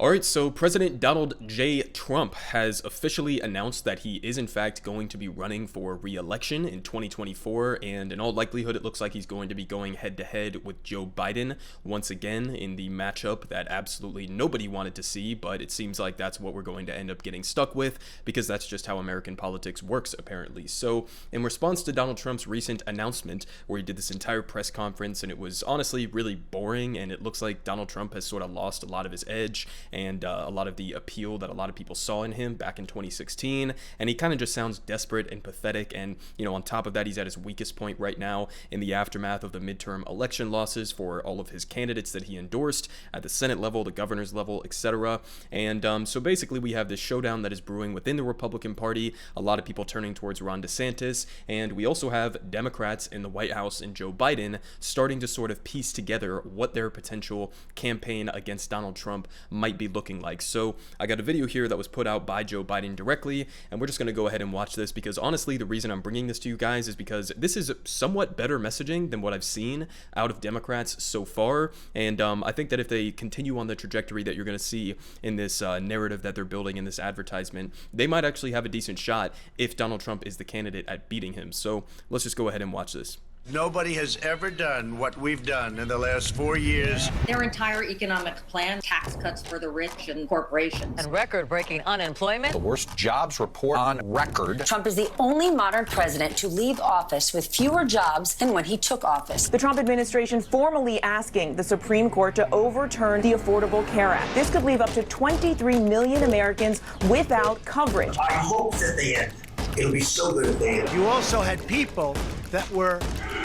All right, so President Donald J. Trump has officially announced that he is in fact going to be running for re-election in 2024, and in all likelihood it looks like he's going to be going head-to-head with Joe Biden once again in the matchup that absolutely nobody wanted to see, but it seems like that's what we're going to end up getting stuck with because that's just how American politics works apparently. So in response to Donald Trump's recent announcement where he did this entire press conference and it was honestly really boring, and it looks like Donald Trump has sort of lost a lot of his edge and a lot of the appeal that a lot of people saw in him back in 2016, and he kind of just sounds desperate and pathetic. And on top of that, he's at his weakest point right now in the aftermath of the midterm election losses for all of his candidates that he endorsed at the Senate level, the governor's level, etc. And so basically we have this showdown that is brewing within the Republican Party, a lot of people turning towards Ron DeSantis, and we also have Democrats in the White House and Joe Biden starting to sort of piece together what their potential campaign against Donald Trump might be looking like. So I got a video here that was put out by Joe Biden directly, and we're just going to go ahead and watch this because honestly the reason I'm bringing this to you guys is because this is somewhat better messaging than what I've seen out of Democrats so far, and I think that if they continue on the trajectory that you're going to see in this narrative that they're building in this advertisement, they might actually have a decent shot if Donald Trump is the candidate at beating him. So let's just go ahead and watch this. Nobody has ever done what we've done in the last 4 years. Their entire economic plan, tax cuts for the rich and corporations. And record-breaking unemployment. The worst jobs report on record. Trump is the only modern president to leave office with fewer jobs than when he took office. The Trump administration formally asking the Supreme Court to overturn the Affordable Care Act. This could leave up to 23 million Americans without coverage. I hope that they end. It'll be so good if they end. You also had people that were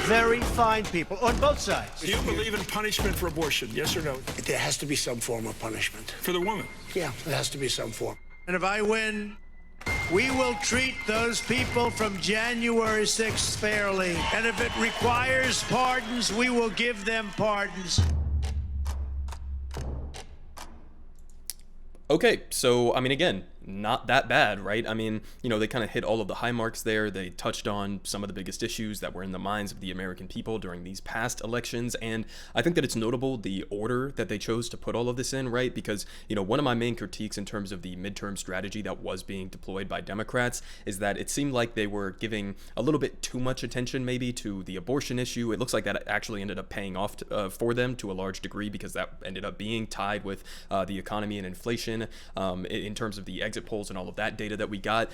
very fine people on both sides. Do you believe in punishment for abortion? Yes or no? There has to be some form of punishment. For the woman? Yeah, there has to be some form. And if I win, we will treat those people from January 6th fairly. And if it requires pardons, we will give them pardons. Okay, so I mean, again, not that bad, right? I mean, they kind of hit all of the high marks there. They touched on some of the biggest issues that were in the minds of the American people during these past elections. And I think that it's notable the order that they chose to put all of this in, right? Because, one of my main critiques in terms of the midterm strategy that was being deployed by Democrats is that it seemed like they were giving a little bit too much attention maybe to the abortion issue. It looks like that actually ended up paying off for them to a large degree because that ended up being tied with the economy and inflation in terms of the exit polls and all of that data that we got.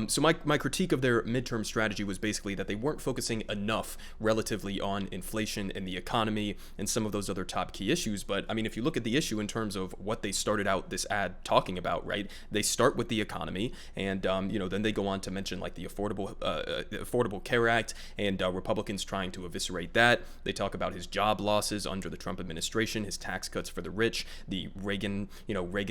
So my critique of their midterm strategy was basically that they weren't focusing enough relatively on inflation and the economy and some of those other top key issues. But I mean, if you look at the issue in terms of what they started out this ad talking about, right? They start with the economy, and then they go on to mention like the Affordable Care Act and Republicans trying to eviscerate that. They talk about his job losses under the Trump administration, his tax cuts for the rich, the Reagan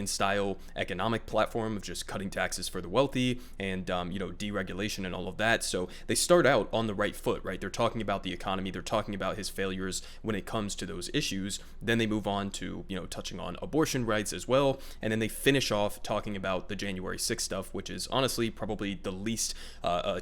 style economic platform of just cutting taxes for the wealthy and deregulation and all of that. So they start out on the right foot, right? They're talking about the economy, they're talking about his failures when it comes to those issues. Then they move on to touching on abortion rights as well, and then they finish off talking about the January 6th stuff, which is honestly probably the least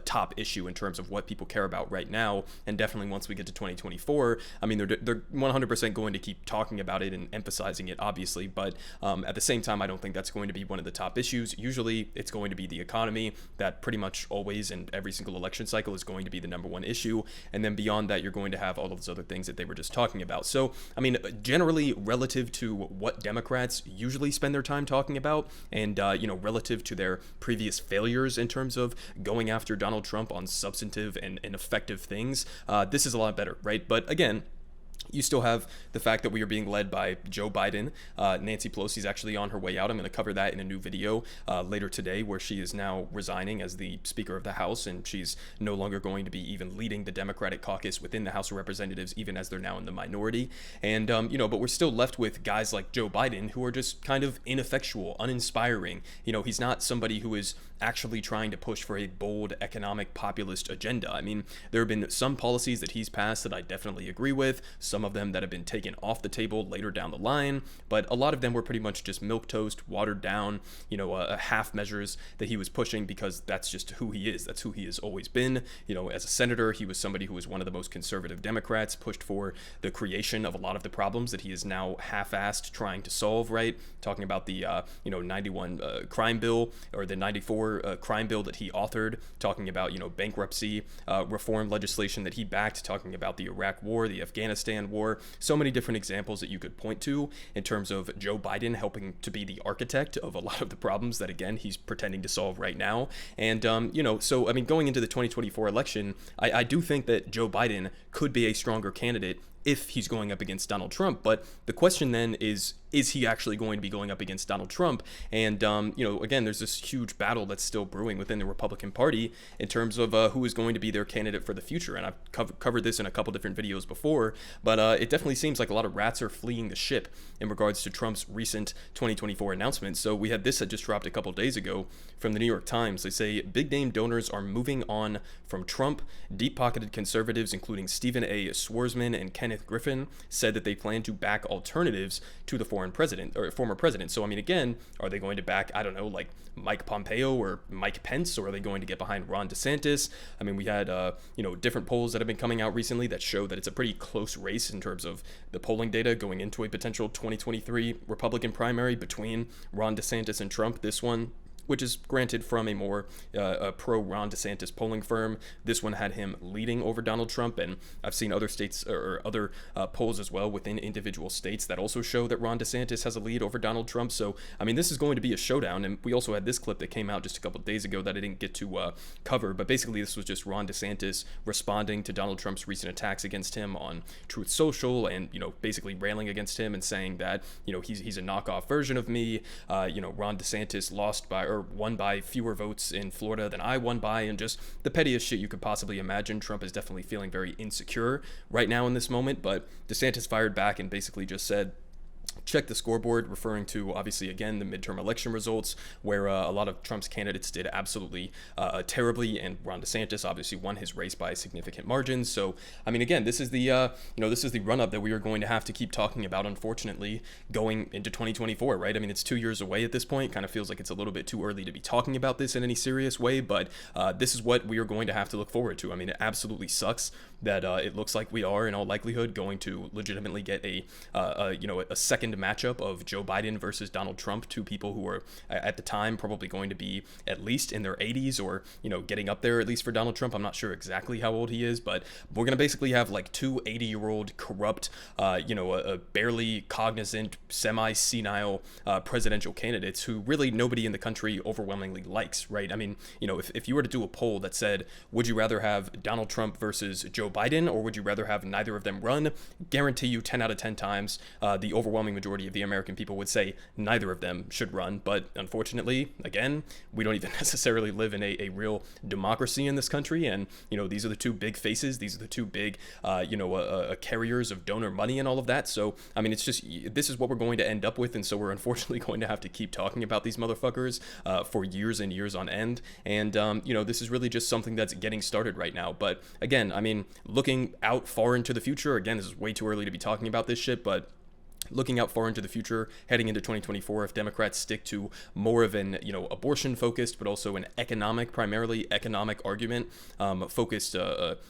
top issue in terms of what people care about right now. And definitely once we get to 2024, I mean, they're 100% going to keep talking about it and emphasizing it, obviously, but at the same time, I don't think that's going to be one of the top issues. Usually it's going to be the economy that pretty much always in every single election cycle is going to be the number one issue. And then beyond that, you're going to have all of those other things that they were just talking about. So, I mean, generally relative to what Democrats usually spend their time talking about and, relative to their previous failures in terms of going after Donald Trump on substantive and effective things, this is a lot better, right? But again, you still have the fact that we are being led by Joe Biden. Nancy Pelosi is actually on her way out. I'm going to cover that in a new video later today, where she is now resigning as the Speaker of the House, and she's no longer going to be even leading the Democratic caucus within the House of Representatives, even as they're now in the minority. And, but we're still left with guys like Joe Biden who are just kind of ineffectual, uninspiring. He's not somebody who is actually trying to push for a bold economic populist agenda. I mean, there have been some policies that he's passed that I definitely agree with, some of them that have been taken off the table later down the line, but a lot of them were pretty much just milquetoast, watered down, half measures that he was pushing because that's just who he is. That's who he has always been. As a senator, he was somebody who was one of the most conservative Democrats, pushed for the creation of a lot of the problems that he is now half-assed trying to solve, right? Talking about the, 91 crime bill, or the 94 crime bill that he authored, talking about, bankruptcy reform legislation that he backed, talking about the Iraq War, the Afghanistan War, so many different examples that you could point to in terms of Joe Biden helping to be the architect of a lot of the problems that, again, he's pretending to solve right now. And, so, going into the 2024 election, I do think that Joe Biden could be a stronger candidate if he's going up against Donald Trump. But the question then is he actually going to be going up against Donald Trump? And, again, there's this huge battle that's still brewing within the Republican Party in terms of who is going to be their candidate for the future. And I've covered this in a couple different videos before, but it definitely seems like a lot of rats are fleeing the ship in regards to Trump's recent 2024 announcements. So we had this that just dropped a couple days ago from the New York Times. They say big name donors are moving on from Trump. Deep-pocketed conservatives, including Stephen A. Schwarzman and Kenneth Griffin, said that they plan to back alternatives to the former president. So, again, are they going to back, I don't know, like Mike Pompeo or Mike Pence, or are they going to get behind Ron DeSantis? We had, different polls that have been coming out recently that show that it's a pretty close race in terms of the polling data going into a potential 2023 Republican primary between Ron DeSantis and Trump. This one, which is granted from a more pro-Ron DeSantis polling firm. This one had him leading over Donald Trump, and I've seen other states or other polls as well within individual states that also show that Ron DeSantis has a lead over Donald Trump. So, this is going to be a showdown, and we also had this clip that came out just a couple of days ago that I didn't get to cover, but basically this was just Ron DeSantis responding to Donald Trump's recent attacks against him on Truth Social, and, basically railing against him and saying that, he's a knockoff version of me. Ron DeSantis won by fewer votes in Florida than I won by, and just the pettiest shit you could possibly imagine. Trump is definitely feeling very insecure right now in this moment, but DeSantis fired back and basically just said, check the scoreboard, referring to, obviously, again, the midterm election results, where a lot of Trump's candidates did absolutely terribly, and Ron DeSantis obviously won his race by significant margins. So, again, this is the this is the run-up that we are going to have to keep talking about, unfortunately, going into 2024, right? It's 2 years away at this point. Kind of feels like it's a little bit too early to be talking about this in any serious way, but this is what we are going to have to look forward to. It absolutely sucks that it looks like we are, in all likelihood, going to legitimately get a second matchup of Joe Biden versus Donald Trump, two people who are at the time probably going to be at least in their 80s, or getting up there, at least for Donald Trump. I'm not sure exactly how old he is, but we're going to basically have like two 80-year-old corrupt, a barely cognizant, semi-senile presidential candidates who really nobody in the country overwhelmingly likes, right? If you were to do a poll that said, would you rather have Donald Trump versus Joe Biden, or would you rather have neither of them run, guarantee you 10 out of 10 times the overwhelming majority of the American people would say neither of them should run. But unfortunately, again, we don't even necessarily live in a real democracy in this country, and these are the two big faces, these are the two big carriers of donor money and all of that. So it's just, this is what we're going to end up with, and so we're unfortunately going to have to keep talking about these motherfuckers for years and years on end. And this is really just something that's getting started right now. But again, looking out far into the future, again, this is way too early to be talking about this shit, but looking out far into the future, heading into 2024, if Democrats stick to more of an, abortion focused, but also an primarily economic argument focused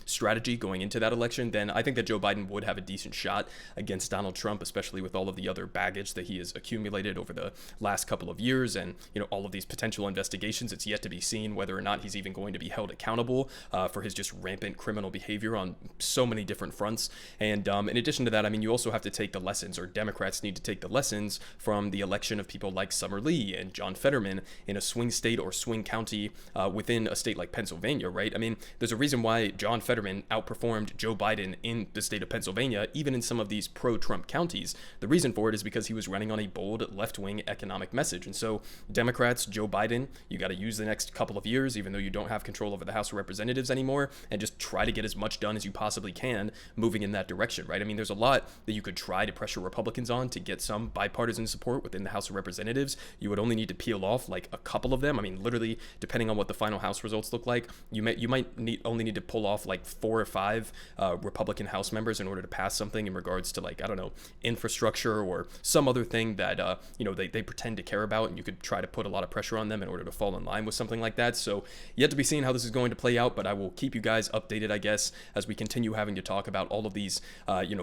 strategy going into that election, then I think that Joe Biden would have a decent shot against Donald Trump, especially with all of the other baggage that he has accumulated over the last couple of years, and all of these potential investigations. It's yet to be seen whether or not he's even going to be held accountable for his just rampant criminal behavior on so many different fronts. And in addition to that, you also have to take the lessons, or Democrats need to take the lessons from the election of people like Summer Lee and John Fetterman in a swing state or swing county within a state like Pennsylvania, right? There's a reason why John Fetterman outperformed Joe Biden in the state of Pennsylvania, even in some of these pro-Trump counties. The reason for it is because he was running on a bold left-wing economic message. And so Democrats, Joe Biden, you got to use the next couple of years, even though you don't have control over the House of Representatives anymore, and just try to get as much done as you possibly can moving in that direction, right? There's a lot that you could try to pressure Republicans Republicans on to get some bipartisan support within the House of Representatives. You would only need to peel off like a couple of them. I mean, literally, depending on what the final House results look like, you might only need to pull off like 4 or 5 Republican House members in order to pass something in regards to, like, I don't know, infrastructure or some other thing that they pretend to care about, and you could try to put a lot of pressure on them in order to fall in line with something like that. So yet to be seen how this is going to play out, but I will keep you guys updated, I guess, as we continue having to talk about all of these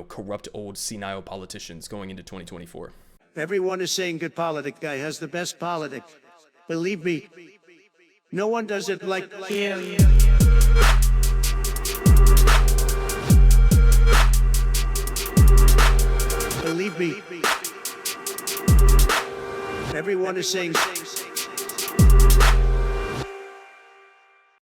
corrupt old senile politicians going into 2024. Everyone is saying good politic guy has the best politic. Believe me, no one does it like him. Believe me, everyone is saying